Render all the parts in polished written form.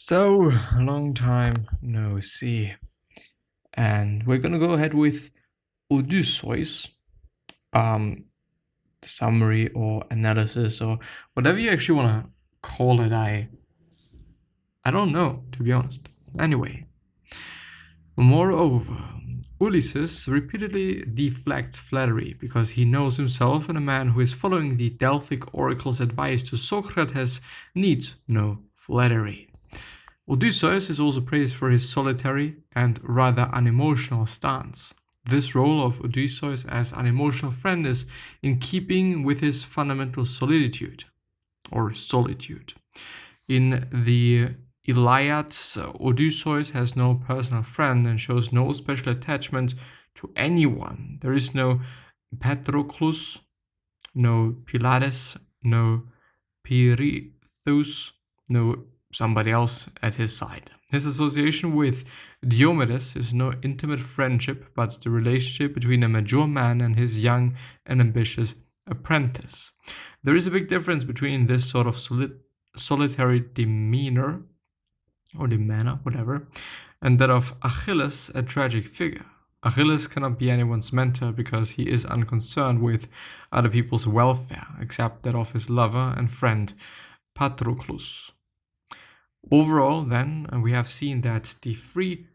So, long time no see. And we're gonna go ahead with Odysseus, the summary or analysis or whatever you actually wanna call it. I don't know, to be honest. Anyway, moreover, Ulysses repeatedly deflects flattery because he knows himself and a man who is following the Delphic oracle's advice to Socrates needs no flattery. Odysseus is also praised for his solitary and rather unemotional stance. This role of Odysseus as an emotional friend is in keeping with his fundamental solitude. In the Iliad, Odysseus has no personal friend and shows no special attachment to anyone. There is no Patroclus, no Pylades, no Pirithous, no somebody else at his side. His association with Diomedes is no intimate friendship, but the relationship between a mature man and his young and ambitious apprentice. There is a big difference between this sort of solitary demeanor, or demeanor, whatever, and that of Achilles, a tragic figure. Achilles cannot be anyone's mentor because he is unconcerned with other people's welfare, except that of his lover and friend Patroclus. Overall, then, we have seen that the three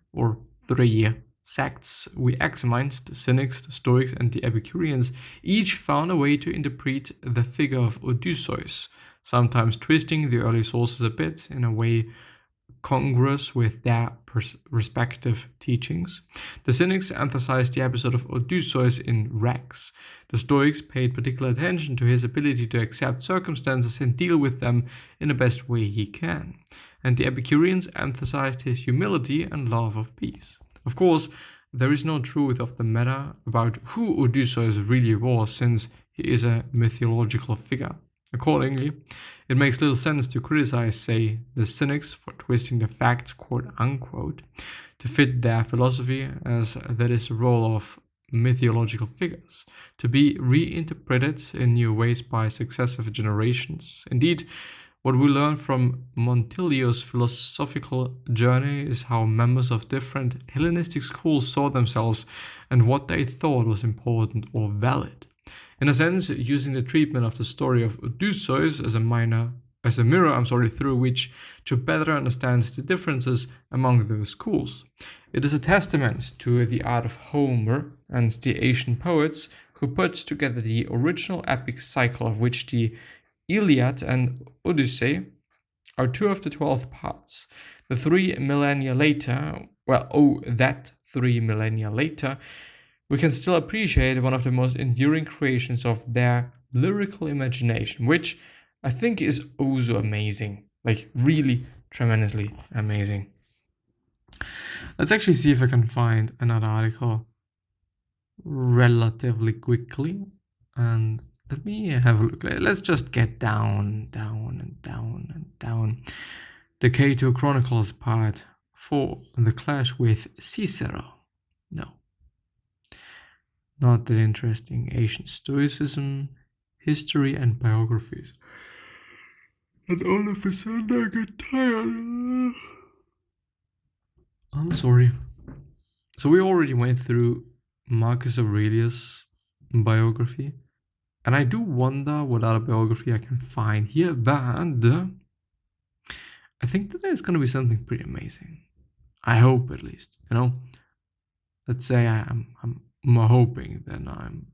sects we examined, the Cynics, the Stoics, and the Epicureans, each found a way to interpret the figure of Odysseus, sometimes twisting the early sources a bit in a way congruous with their respective teachings. The Cynics emphasized the episode of Odysseus in Rex. The Stoics paid particular attention to his ability to accept circumstances and deal with them in the best way he can. And the Epicureans emphasized his humility and love of peace. Of course, there is no truth of the matter about who Odysseus really was, since he is a mythological figure. Accordingly, it makes little sense to criticize, say, the Cynics for twisting the facts, quote-unquote, to fit their philosophy, as that is the role of mythological figures, to be reinterpreted in new ways by successive generations. Indeed, what we learn from Montilio's philosophical journey is how members of different Hellenistic schools saw themselves and what they thought was important or valid. In a sense, using the treatment of the story of Odysseus as a mirror through which to better understand the differences among those schools. It is a testament to the art of Homer and the ancient poets who put together the original epic cycle, of which the Iliad and Odyssey are two of the 12 parts. That 3 millennia later, we can still appreciate one of the most enduring creations of their lyrical imagination, which I think is also amazing, like really tremendously amazing. Let's actually see if I can find another article relatively quickly, and let me have a look. Let's just get down. The Cato Chronicles Part 4, the clash with Cicero. No. Not that interesting. Ancient Stoicism, history, and biographies. And all of a sudden I get tired. I'm sorry. So we already went through Marcus Aurelius' biography. And I do wonder what other biography I can find here, but I think that there's going to be something pretty amazing. I hope, at least, Let's say I'm more hoping than I'm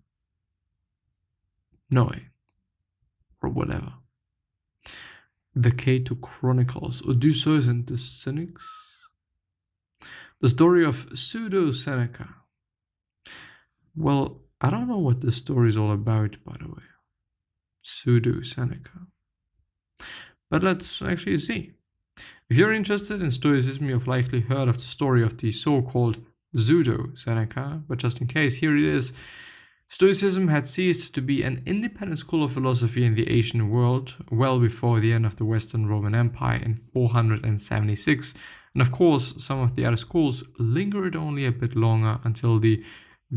knowing, or whatever. The Cato Chronicles, Odysseus and the Cynics. The story of Pseudo-Seneca. Well, I don't know what this story is all about, by the way. Pseudo-Seneca. But let's actually see. If you're interested in Stoicism, you've likely heard of the story of the so-called Pseudo-Seneca, but just in case, here it is. Stoicism had ceased to be an independent school of philosophy in the ancient world well before the end of the Western Roman Empire in 476, and of course some of the other schools lingered only a bit longer until the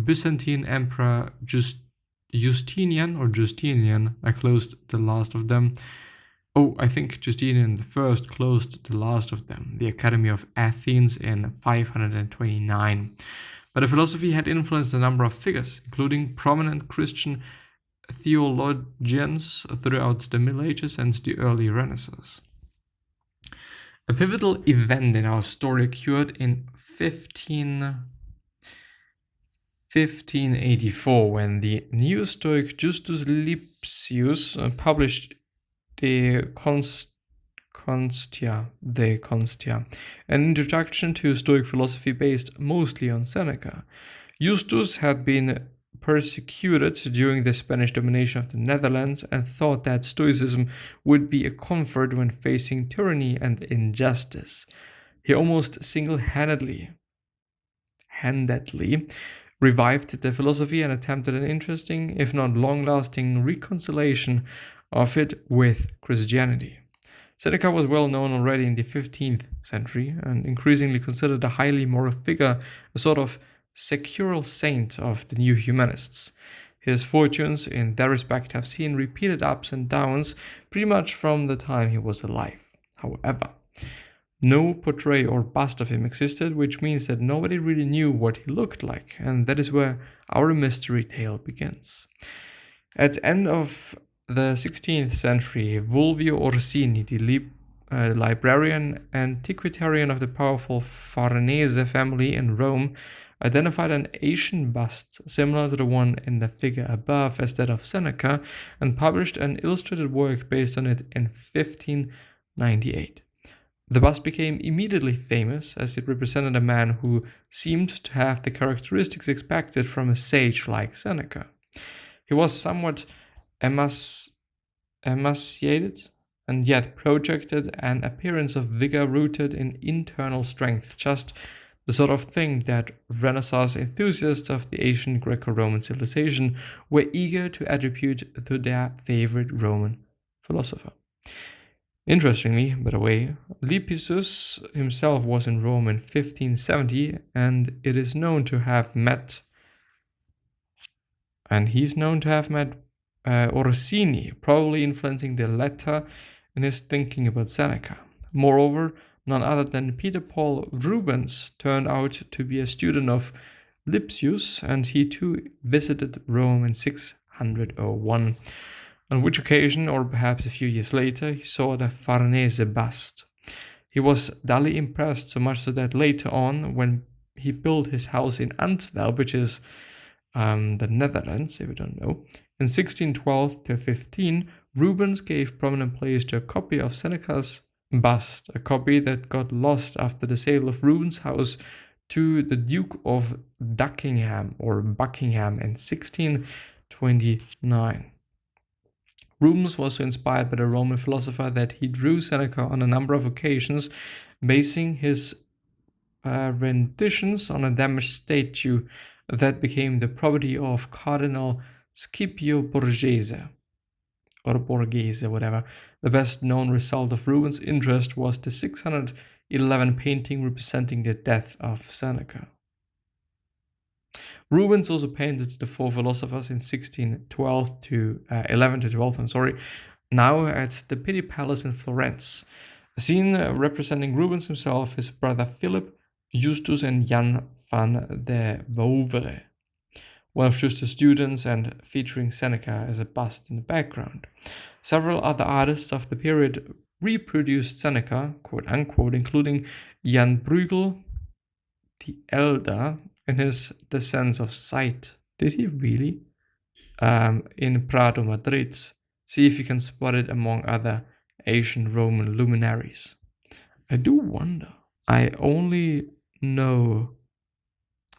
Byzantine Emperor Justinian, I closed the last of them, I think Justinian I closed the last of them, the Academy of Athens, in 529. But the philosophy had influenced a number of figures, including prominent Christian theologians throughout the Middle Ages and the early Renaissance. A pivotal event in our story occurred in 1584 when the new Stoic Justus Lipsius published De Constia, an introduction to Stoic philosophy based mostly on Seneca. Justus had been persecuted during the Spanish domination of the Netherlands and thought that Stoicism would be a comfort when facing tyranny and injustice. He almost single-handedly revived the philosophy and attempted an interesting, if not long-lasting, reconciliation of it with Christianity. Seneca was well known already in the 15th century and increasingly considered a highly moral figure, a sort of secular saint of the new humanists. His fortunes in that respect have seen repeated ups and downs pretty much from the time he was alive. However, no portrait or bust of him existed, which means that nobody really knew what he looked like, and that is where our mystery tale begins. At the end of the 16th century, Fulvio Orsini, the librarian antiquarian of the powerful Farnese family in Rome, identified an Asian bust similar to the one in the figure above as that of Seneca and published an illustrated work based on it in 1598. The bust became immediately famous as it represented a man who seemed to have the characteristics expected from a sage like Seneca. He was somewhat emaciated and yet projected an appearance of vigor rooted in internal strength, just the sort of thing that Renaissance enthusiasts of the ancient Greco-Roman civilization were eager to attribute to their favorite Roman philosopher. Interestingly, by the way, Lipsius himself was in Rome in 1570, and he's known to have met Orsini, probably influencing the latter in his thinking about Seneca. Moreover, none other than Peter Paul Rubens turned out to be a student of Lipsius, and he too visited Rome in 601. On which occasion, or perhaps a few years later, he saw the Farnese bust. He was duly impressed, so much so that later on, when he built his house in Antwerp, which is the Netherlands, if you don't know, in 1612 to 15, Rubens gave prominent place to a copy of Seneca's bust, a copy that got lost after the sale of Rubens' house to the Duke of Buckingham in 1629. Rubens was so inspired by the Roman philosopher that he drew Seneca on a number of occasions, basing his renditions on a damaged statue that became the property of Cardinal Scipio Borghese. The best known result of Rubens' interest was the 611 painting representing the death of Seneca. Rubens also painted the four philosophers in 11 to 12, now at the Pitti Palace in Florence. A scene representing Rubens himself, his brother Philip, Justus, and Jan van de Wavre, one of Justus' students, and featuring Seneca as a bust in the background. Several other artists of the period reproduced Seneca, quote unquote, including Jan Bruegel the Elder in his The Sense of Sight. Did he really? In Prado, Madrid. See if you can spot it among other ancient Roman luminaries. I do wonder. I only know,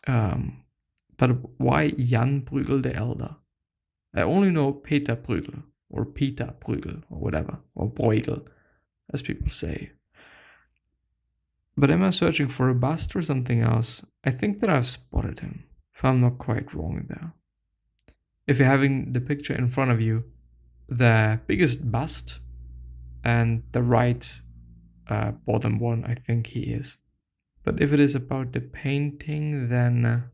but why Jan Bruegel the Elder? I only know Peter Bruegel, or whatever, or Bruegel, as people say. But am I searching for a bust or something else? I think that I've spotted him, if I'm not quite wrong there. If you're having the picture in front of you, the biggest bust and the right bottom one, I think he is. But if it is about the painting, then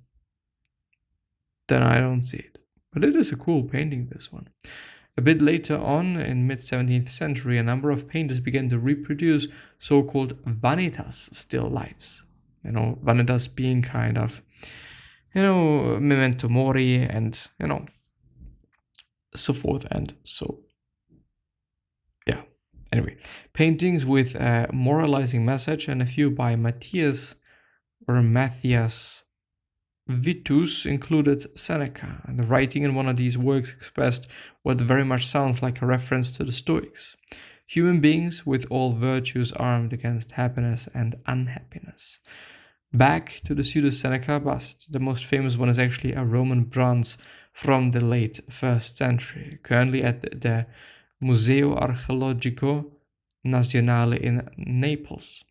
I don't see it. But it is a cool painting, this one. A bit later on, in mid-17th century, a number of painters began to reproduce so-called vanitas still lifes. Vanitas being kind of, memento mori and, so forth and so. Yeah. Anyway, paintings with a moralizing message, and a few by Matthias Vitus included Seneca, and the writing in one of these works expressed what very much sounds like a reference to the Stoics. Human beings with all virtues armed against happiness and unhappiness. Back to the Pseudo-Seneca bust. The most famous one is actually a Roman bronze from the late 1st century, currently at the Museo Archeologico Nazionale in Naples.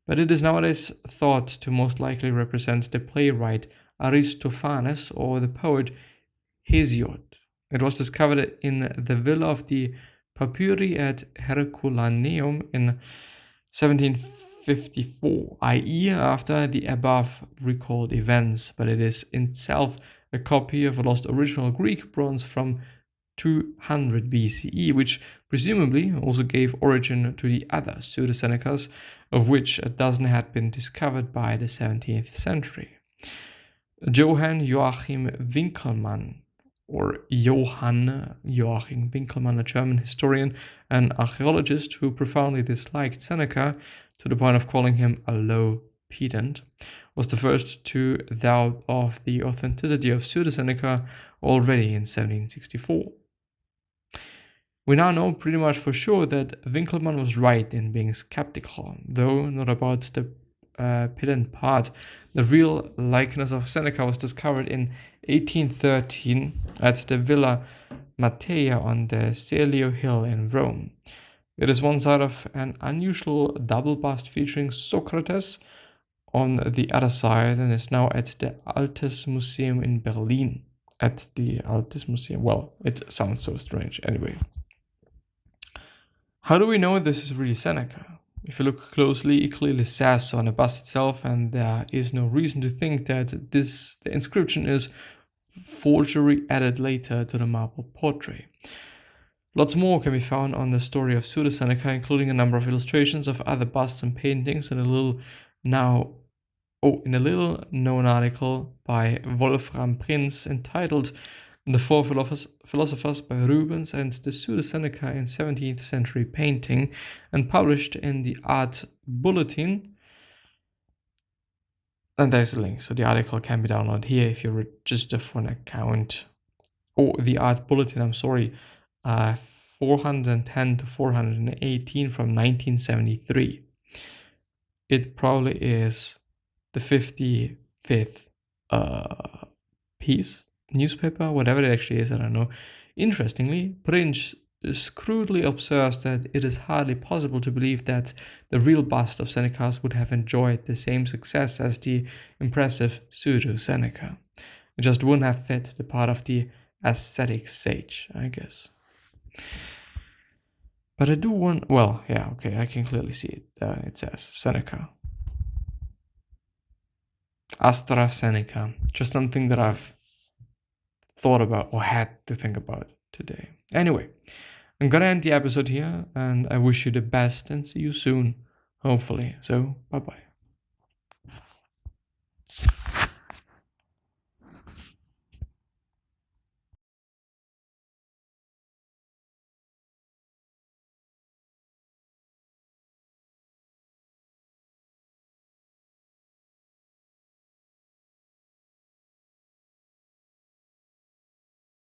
But it is nowadays thought to most likely represent the playwright Aristophanes or the poet Hesiod. It was discovered in the villa of the Papyri at Herculaneum in 1754, i.e. after the above recalled events, but it is in itself a copy of a lost original Greek bronze from 200 BCE, which presumably also gave origin to the other Pseudo-Senecas, of which a dozen had been discovered by the 17th century. Johann Joachim Winkelmann, or Johann Joachim Winkelmann, a German historian and archaeologist who profoundly disliked Seneca to the point of calling him a low pedant, was the first to doubt of the authenticity of Pseudo-Seneca already in 1764. We now know pretty much for sure that Winkelmann was right in being skeptical, though not about the pedant part. The real likeness of Seneca was discovered in 1813 at the Villa Mattea on the Celio Hill in Rome. It is one side of an unusual double bust featuring Socrates on the other side, and is now at the Altes Museum in Berlin. At the Altes Museum. Well, it sounds so strange. Anyway. How do we know this is really Seneca? If you look closely, it clearly says so on the bust itself, and there is no reason to think that the inscription is forgery added later to the marble portrait. Lots more can be found on the story of Pseudo-Seneca, including a number of illustrations of other busts and paintings, and in a little known article by Wolfram Prinz entitled The Four Philosophers by Rubens and the Pseudo-Seneca in 17th Century Painting, and published in the Art Bulletin. And there's a link, so the article can be downloaded here if you register for an account. The Art Bulletin, 410 to 418 from 1973. It probably is the 55th piece, newspaper, whatever it actually is, I don't know. Interestingly, Prince crudely observes that it is hardly possible to believe that the real bust of Seneca would have enjoyed the same success as the impressive Pseudo-Seneca. It just wouldn't have fit the part of the ascetic sage, I guess. But I do want, I can clearly see it. It says Seneca. AstraZeneca, just something that I've thought about or had to think about today. Anyway, I'm gonna end the episode here, and I wish you the best and see you soon, hopefully. So, bye-bye.